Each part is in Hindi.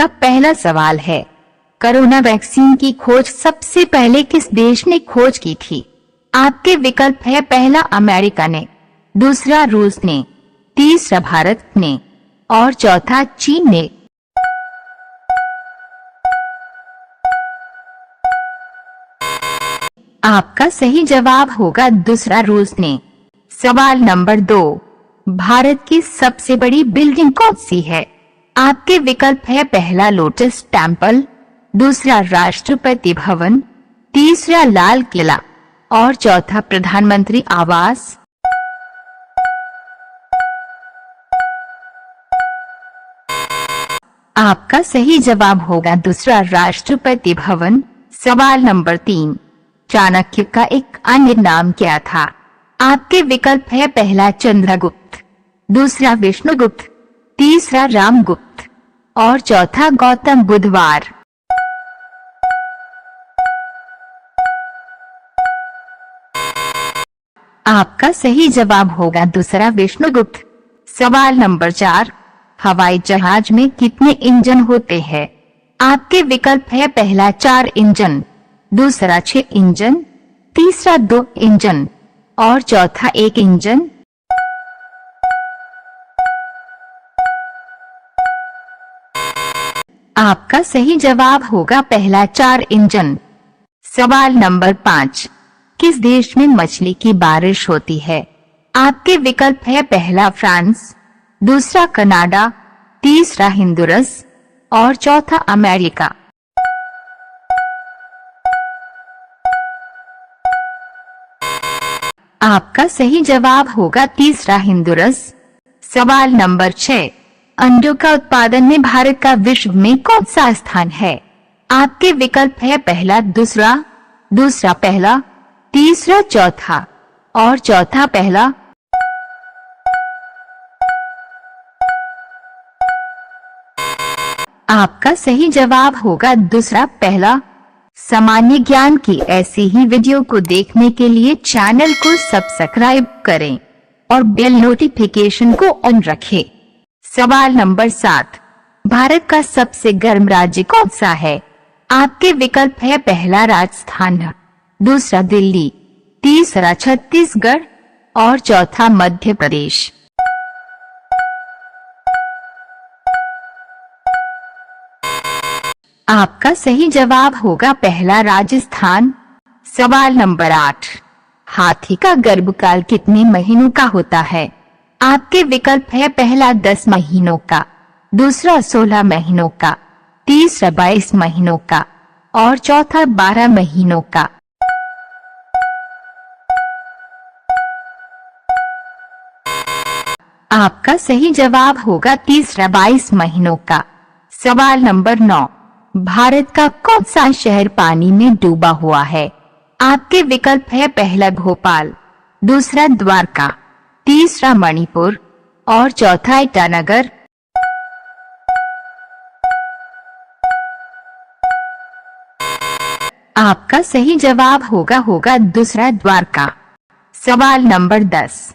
का पहला सवाल है, कोरोना वैक्सीन की खोज सबसे पहले किस देश ने खोज की थी? आपके विकल्प है, पहला अमेरिका ने, दूसरा रूस ने, तीसरा भारत ने और चौथा चीन ने। आपका सही जवाब होगा दूसरा, रूस ने। सवाल नंबर 2, भारत की सबसे बड़ी बिल्डिंग कौन सी है? आपके विकल्प है, पहला लोटस टेम्पल, दूसरा राष्ट्रपति भवन, तीसरा लाल किला और चौथा प्रधानमंत्री आवास। आपका सही जवाब होगा दूसरा, राष्ट्रपति भवन। सवाल नंबर 3, चाणक्य का एक अन्य नाम क्या था? आपके विकल्प है, पहला चंद्रगुप्त, दूसरा विष्णुगुप्त, तीसरा रामगुप्त और चौथा गौतम बुधवार। आपका सही जवाब होगा दूसरा, विष्णुगुप्त। सवाल नंबर 4, हवाई जहाज में कितने इंजन होते हैं? आपके विकल्प है, पहला 4 इंजन, दूसरा 6 इंजन, तीसरा 2 इंजन और चौथा 1 इंजन। आपका सही जवाब होगा पहला 4 इंजन। सवाल नंबर 5, किस देश में मछली की बारिश होती है? आपके विकल्प है, पहला फ्रांस, दूसरा कनाडा, तीसरा हिंदुरस और चौथा अमेरिका। आपका सही जवाब होगा तीसरा, हिंदुरस। सवाल नंबर 6, अंडों का उत्पादन में भारत का विश्व में कौन सा स्थान है? आपके विकल्प है, पहला दूसरा, दूसरा पहला, तीसरा चौथा और चौथा पहला। आपका सही जवाब होगा दूसरा, पहला। सामान्य ज्ञान की ऐसी ही वीडियो को देखने के लिए चैनल को सब्सक्राइब करें और बेल नोटिफिकेशन को ऑन रखें। सवाल नंबर 7, भारत का सबसे गर्म राज्य कौन सा है? आपके विकल्प है, पहला राजस्थान, दूसरा दिल्ली, तीसरा छत्तीसगढ़ और चौथा मध्य प्रदेश। आपका सही जवाब होगा पहला, राजस्थान। सवाल नंबर 8, हाथी का गर्भकाल कितने महीनों का होता है? आपके विकल्प है, पहला 10 महीनों का, दूसरा 16 महीनों का, तीसरा 22 महीनों का और चौथा 12 महीनों का। आपका सही जवाब होगा तीसरा, 22 महीनों का। सवाल नंबर 9, भारत का कौन सा शहर पानी में डूबा हुआ है? आपके विकल्प है, पहला भोपाल, दूसरा द्वारका, तीसरा मणिपुर और चौथा ईटानगर। आपका सही जवाब होगा दूसरा, द्वारका। सवाल नंबर 10,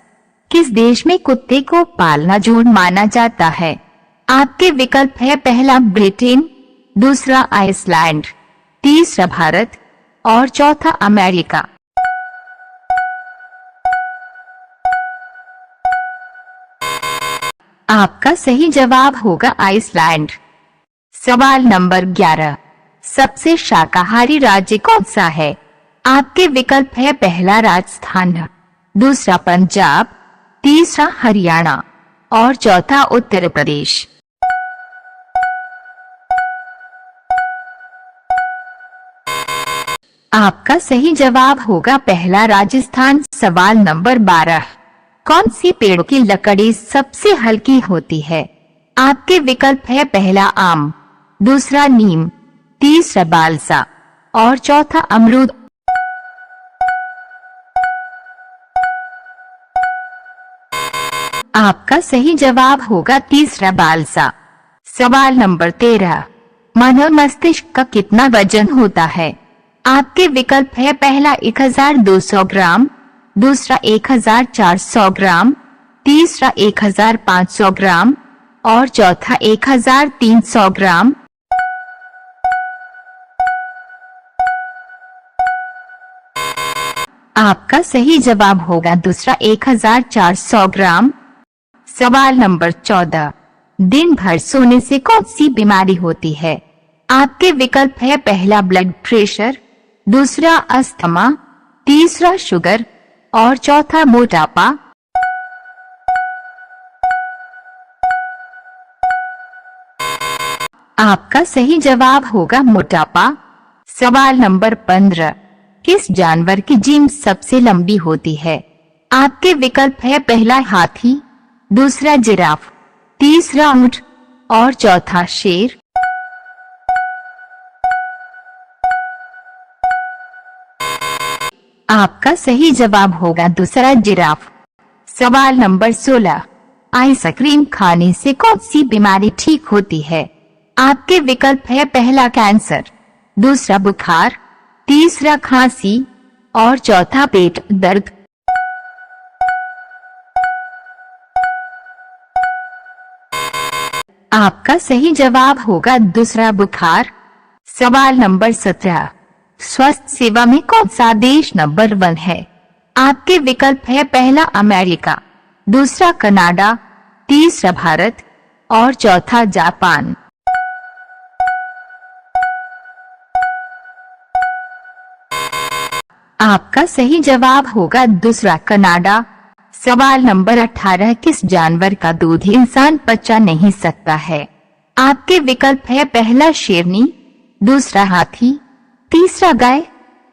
किस देश में कुत्ते को पालना जुर्म माना जाता है? आपके विकल्प है, पहला ब्रिटेन, दूसरा आइसलैंड, तीसरा भारत और चौथा अमेरिका। आपका सही जवाब होगा आइसलैंड। सवाल नंबर 11, सबसे शाकाहारी राज्य कौन सा है? आपके विकल्प है, पहला राजस्थान, दूसरा पंजाब, तीसरा हरियाणा और चौथा उत्तर प्रदेश। आपका सही जवाब होगा पहला, राजस्थान। सवाल नंबर 12, कौन सी पेड़ की लकड़ी सबसे हल्की होती है? आपके विकल्प है, पहला आम, दूसरा नीम, तीसरा बालसा और चौथा अमरूद। आपका सही जवाब होगा तीसरा, बालसा। सवाल नंबर 13, मानव मस्तिष्क का कितना वजन होता है? आपके विकल्प है, पहला 1200 ग्राम, दूसरा 1400 ग्राम, तीसरा 1500 ग्राम और चौथा 1300 ग्राम। आपका सही जवाब होगा दूसरा 1400 ग्राम। सवाल नंबर 14, दिन भर सोने से कौन सी बीमारी होती है? आपके विकल्प है पहला ब्लड प्रेशर, दूसरा अस्थमा, तीसरा शुगर और चौथा मोटापा। आपका सही जवाब होगा मोटापा। सवाल नंबर 15, किस जानवर की जीभ सबसे लंबी होती है? आपके विकल्प है पहला हाथी, दूसरा जिराफ, तीसरा ऊंट और चौथा शेर। आपका सही जवाब होगा दूसरा जिराफ। सवाल नंबर 16, आइसक्रीम खाने से कौन सी बीमारी ठीक होती है? आपके विकल्प है पहला कैंसर, दूसरा बुखार, तीसरा खांसी और चौथा पेट दर्द। आपका सही जवाब होगा दूसरा बुखार। सवाल नंबर 17, स्वास्थ्य सेवा में कौन सा देश नंबर 1 है? आपके विकल्प है पहला अमेरिका, दूसरा कनाडा, तीसरा भारत और चौथा जापान। आपका सही जवाब होगा दूसरा कनाडा। सवाल नंबर 18, किस जानवर का दूध इंसान पचा नहीं सकता है? आपके विकल्प है पहला शेरनी, दूसरा हाथी, तीसरा गाय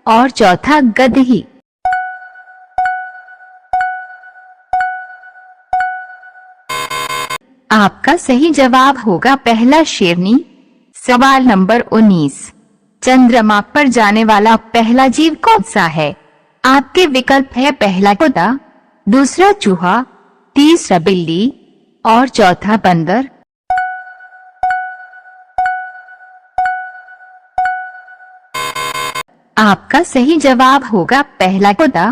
और चौथा गदही। आपका सही जवाब होगा पहला शेरनी। सवाल नंबर 19, चंद्रमा पर जाने वाला पहला जीव कौन सा है? आपके विकल्प है पहला कुत्ता, दूसरा चूहा, तीसरा बिल्ली और चौथा बंदर। आपका सही जवाब होगा पहला कुत्ता।